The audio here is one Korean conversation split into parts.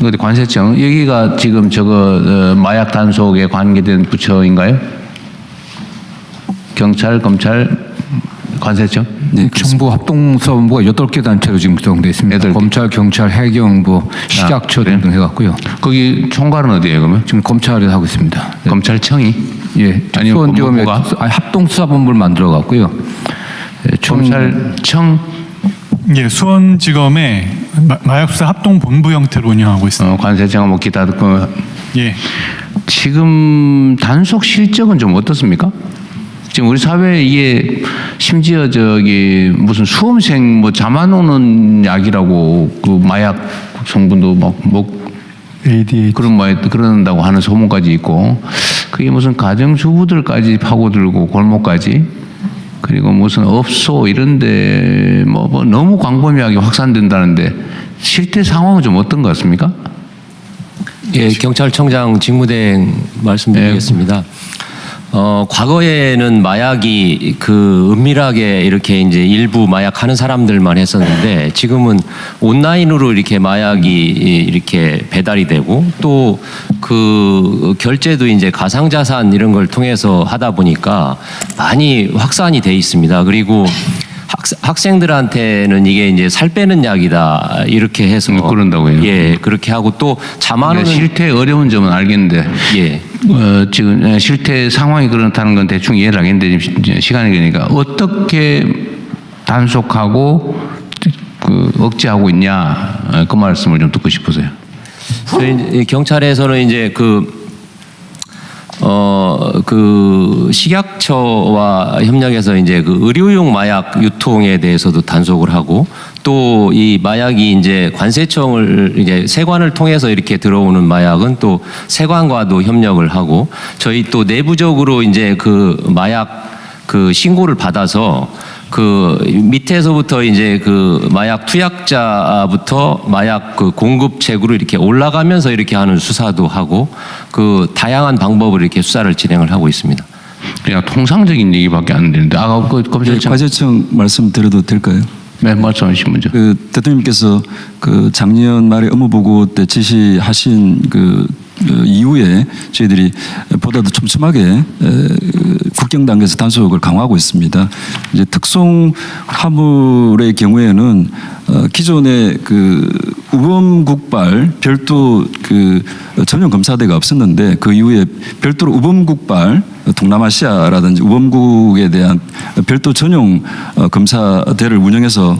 어디 관세청 여기가 지금 저거 마약 단속에 관계된 부처인가요? 경찰, 검찰, 관세청? 네, 정부 합동수사본부가 8개 단체로 지금 구성되어 있습니다. 8개. 검찰, 경찰, 해경부, 식약처 등등 해갖고요. 거기 총괄은 어디예요, 그러면? 지금 검찰이 하고 있습니다. 네. 검찰청이? 예, 아니면 수원지검에 법무부가? 합동수사본부를 만들어갖고요. 예, 검찰청? 예, 수원지검의 마약수사 합동본부 형태로 운영하고 있습니다. 관세청은 뭐 기타 듣고 예. 지금 단속 실적은 좀 어떻습니까? 지금 우리 사회에 이게 심지어 저기 무슨 수험생 뭐 잡아놓는 약이라고 그 마약 성분도 막 ADH. 그런 말 그런다고 하는 소문까지 있고 그게 무슨 가정주부들까지 파고들고 골목까지 그리고 무슨 업소 이런데 뭐 너무 광범위하게 확산된다는데 실태 상황은 좀 어떤 것 같습니까? 예, 경찰청장 직무대행 말씀드리겠습니다. 과거에는 마약이 그 은밀하게 이렇게 이제 일부 마약 하는 사람들만 했었는데 지금은 온라인으로 이렇게 마약이 이렇게 배달이 되고 또 그 결제도 이제 가상자산 이런 걸 통해서 하다 보니까 많이 확산이 돼 있습니다. 그리고 학생들한테는 이게 이제 살 빼는 약이다 이렇게 해서 그런다고요. 예, 그렇게 하고 또 잠안오는 실태 어려운 점은 알겠는데 예. 지금 실태 상황이 그렇다는 건 대충 이해를 하겠는데 지금 시간이 되니까 어떻게 단속하고 그 억제하고 있냐 그 말씀을 좀 듣고 싶으세요. 저희 경찰에서는 이제 그 식약처와 협력해서 이제 그 의료용 마약 유통에 대해서도 단속을 하고 또 이 마약이 이제 관세청을 이제 세관을 통해서 이렇게 들어오는 마약은 또 세관과도 협력을 하고 저희 또 내부적으로 이제 그 마약 그 신고를 받아서 그 밑에서부터 이제 그 마약 투약자부터 마약 그 공급책으로 이렇게 올라가면서 이렇게 하는 수사도 하고 그 다양한 방법으로 이렇게 수사를 진행을 하고 있습니다. 그냥 통상적인 얘기밖에 안 되는데 그 검찰청 관세청 말씀드려도 될까요? 네, 말씀하신 문제. 그 대통령님께서 그 작년 말에 업무보고 때 지시하신 그 이후에 저희들이 보다도 촘촘하게 국경 단계에서 단속을 강화하고 있습니다. 이제 특송 화물의 경우에는 기존에 그 우범국발 별도 그 전용 검사대가 없었는데 그 이후에 별도로 우범국발 동남아시아라든지 우범국에 대한 별도 전용 검사대를 운영해서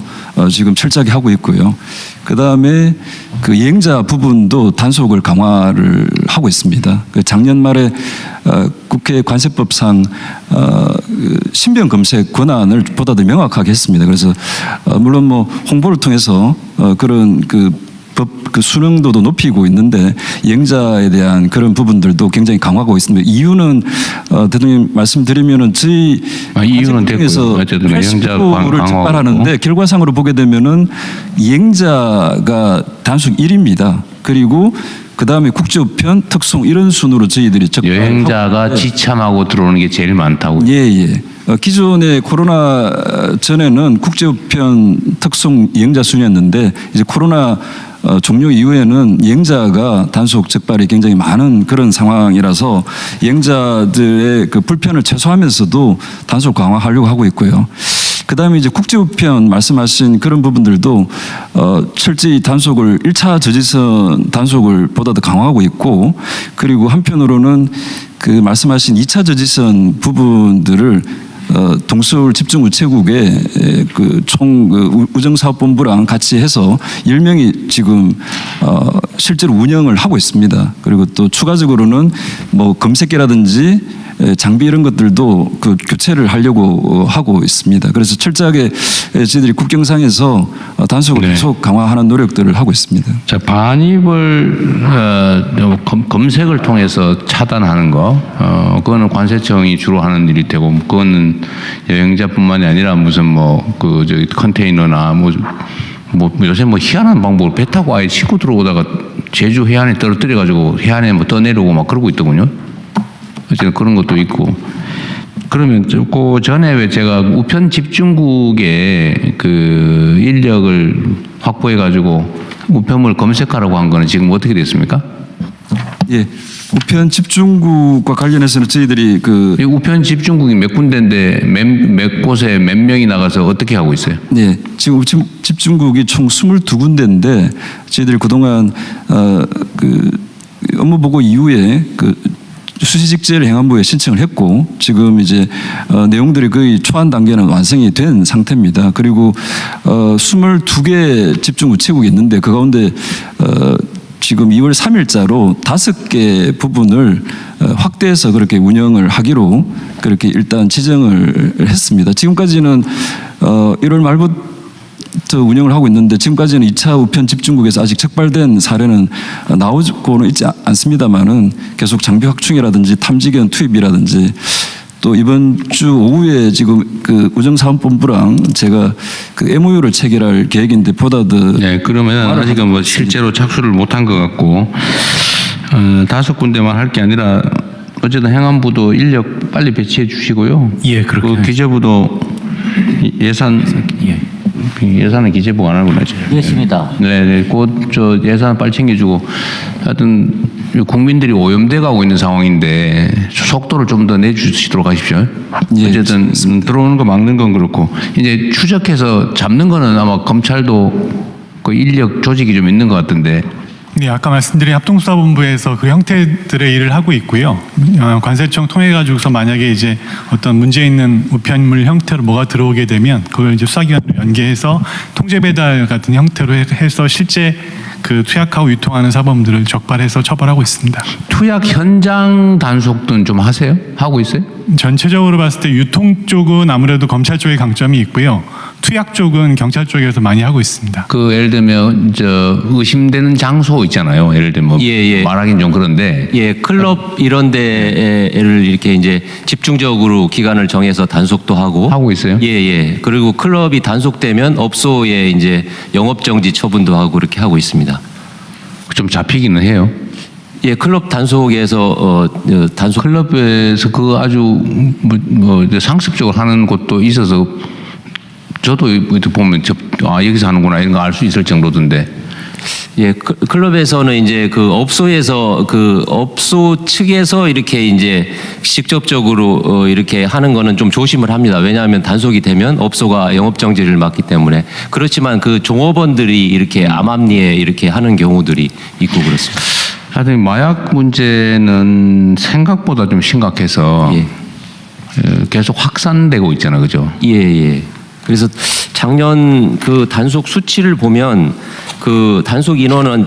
지금 철저하게 하고 있고요. 그 다음에 그 이행자 부분도 단속을 강화를 하고 있습니다. 그 작년 말에 국회 관세법상 신병 검색 권한을 보다 더 명확하게 했습니다. 그래서 물론 뭐 홍보를 통해서 그런 그 수능도도 높이고 있는데 이행자에 대한 그런 부분들도 굉장히 강화하고 있습니다. 이유는 대통령 말씀드리면은 저희 이유는 됐고요. 어쨌든 이행자 80%를 적발하는데 결과상으로 보게 되면은 이행자가 단속 1위입니다. 그리고 그 다음에 국제우편, 특송 이런 순으로 저희들이 적발하고 여행자가 지참하고 들어오는 게 제일 많다고. 예. 기존에 코로나 전에는 국제우편, 특송 이행자 순이었는데 이제 코로나 종료 이후에는 이행자가 단속 적발이 굉장히 많은 그런 상황이라서 이행자들의 그 불편을 최소화하면서도 단속 강화하려고 하고 있고요. 그 다음에 이제 국제우편 말씀하신 그런 부분들도 철저히 단속을 1차 저지선 단속을 보다 더 강화하고 있고 그리고 한편으로는 그 말씀하신 2차 저지선 부분들을 동서울 집중우체국에 그 총 우정사업본부랑 같이 해서 10명이 지금 실제로 운영을 하고 있습니다. 그리고 또 추가적으로는 뭐 검색기라든지 장비 이런 것들도 그 교체를 하려고 하고 있습니다. 그래서 철저하게 저희들이 국경상에서 단속을 계속 강화하는 노력들을 하고 있습니다. 자, 반입을 검색을 통해서 차단하는 거, 그거는 관세청이 주로 하는 일이 되고, 그거는 여행자뿐만이 아니라 무슨 저기 컨테이너나 뭐 요새 희한한 방법으로 배 타고 아예 싣고 들어오다가 제주 해안에 떨어뜨려가지고 해안에 떠내려고 막 그러고 있더군요. 어쨌든 그런 것도 있고. 그러면 그 전에 왜 제가 우편 집중국에 그 인력을 확보해가지고 우편물 검색하라고 한 거는 지금 어떻게 됐습니까? 예, 우편 집중국과 관련해서는 저희들이 그 이 우편 집중국이 몇 군데인데 몇 곳에 몇 명이 나가서 어떻게 하고 있어요? 네, 지금 우편 집중국이 총 22군데인데 저희들이 그동안 그 업무 보고 이후에 그 수시직제를 행안부에 신청을 했고 지금 이제 내용들이 거의 초안 단계는 완성이 된 상태입니다. 그리고 22개 집중 우체국이 있는데 그 가운데 지금 2월 3일자로 5개 부분을 확대해서 그렇게 운영을 하기로 그렇게 일단 지정을 했습니다. 지금까지는 1월 말부터 운영을 하고 있는데 지금까지는 2차 우편 집중국에서 아직 적발된 사례는 나오고는 있지 않습니다만은 계속 장비 확충이라든지 탐지견 투입이라든지 또 이번 주 오후에 지금 그 우정사업본부랑 제가 그 MOU를 체결할 계획인데 보다 더 네, 그러면 아직은 뭐 실제로 착수를 못한 것 같고 5군데만 할 게 아니라 어쨌든 행안부도 인력 빨리 배치해 주시고요. 예, 그렇게. 그 기재부도 예산은 기재부가 안 하구나. 그렇습니다. 네, 곧저 예산 빨리 챙겨주고 하여튼 국민들이 오염돼 가고 있는 상황인데 속도를 좀 더 내주시도록 하십시오. 예, 어쨌든 들어오는 거 막는 건 그렇고 이제 추적해서 잡는 거는 아마 검찰도 그 인력 조직이 좀 있는 것 같던데. 네, 아까 말씀드린 합동수사본부에서 그 형태들의 일을 하고 있고요. 관세청 통해 가지고서 만약에 이제 어떤 문제 있는 우편물 형태로 뭐가 들어오게 되면 그걸 이제 수사기관으로 연계해서 통제 배달 같은 형태로 해서 실제 그 투약하고 유통하는 사범들을 적발해서 처벌하고 있습니다. 투약 현장 단속은 좀 하세요? 하고 있어요? 전체적으로 봤을 때 유통 쪽은 아무래도 검찰 쪽에 강점이 있고요. 투약 쪽은 경찰 쪽에서 많이 하고 있습니다. 그 예를 들면 저 의심되는 장소 있잖아요. 예를 들면 예. 말하기는 좀 그런데 예, 클럽 이런 데를 이렇게 이제 집중적으로 기간을 정해서 단속도 하고 있어요. 예. 그리고 클럽이 단속되면 업소에 이제 영업 정지 처분도 하고 그렇게 하고 있습니다. 좀 잡히기는 해요. 예, 클럽 단속에서 단속 클럽에서 그 아주 뭐 상습적으로 하는 곳도 있어서 저도 보면 여기서 하는구나 이런 거 알 수 있을 정도던데. 예, 클럽에서는 이제 그 업소에서 그 업소 측에서 이렇게 이제 직접적으로 이렇게 하는 거는 좀 조심을 합니다. 왜냐하면 단속이 되면 업소가 영업 정지를 맞기 때문에. 그렇지만 그 종업원들이 이렇게 암암리에 이렇게 하는 경우들이 있고 그렇습니다. 하여튼 마약 문제는 생각보다 좀 심각해서 예. 계속 확산되고 있잖아요, 그죠? 예. 그래서 작년 그 단속 수치를 보면 그 단속 인원은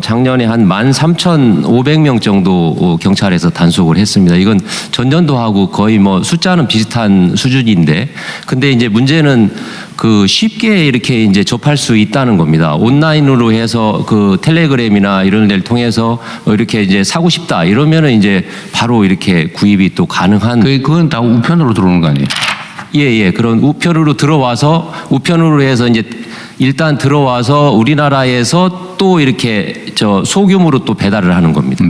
작년에 한 13,500명 정도 경찰에서 단속을 했습니다. 이건 전년도하고 거의 뭐 숫자는 비슷한 수준인데, 근데 이제 문제는 그 쉽게 이렇게 이제 접할 수 있다는 겁니다. 온라인으로 해서 그 텔레그램이나 이런 데를 통해서 이렇게 이제 사고 싶다 이러면은 이제 바로 이렇게 구입이 또 가능한. 그건 다 우편으로 들어오는 거 아니에요? 예. 그런 우편으로 들어와서 우편으로 해서 이제 일단 들어와서 우리나라에서 또 이렇게 소규모로 또 배달을 하는 겁니다.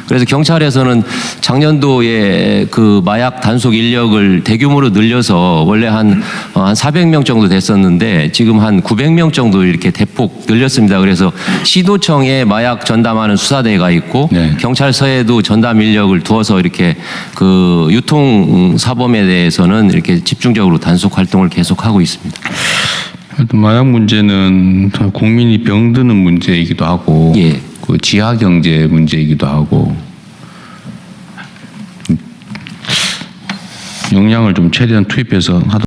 그래서 경찰에서는 작년도에 그 마약 단속 인력을 대규모로 늘려서 원래 한 400명 정도 됐었는데 지금 한 900명 정도 이렇게 대폭 늘렸습니다. 그래서 시도청에 마약 전담하는 수사대가 있고 네. 경찰서에도 전담 인력을 두어서 이렇게 그 유통 사범에 대해서는 이렇게 집중적으로 단속 활동을 계속하고 있습니다. 하여튼 마약 문제는 국민이 병드는 문제이기도 하고 예. 그 지하 경제 문제이기도 하고 역량을 좀 최대한 투입해서 하도록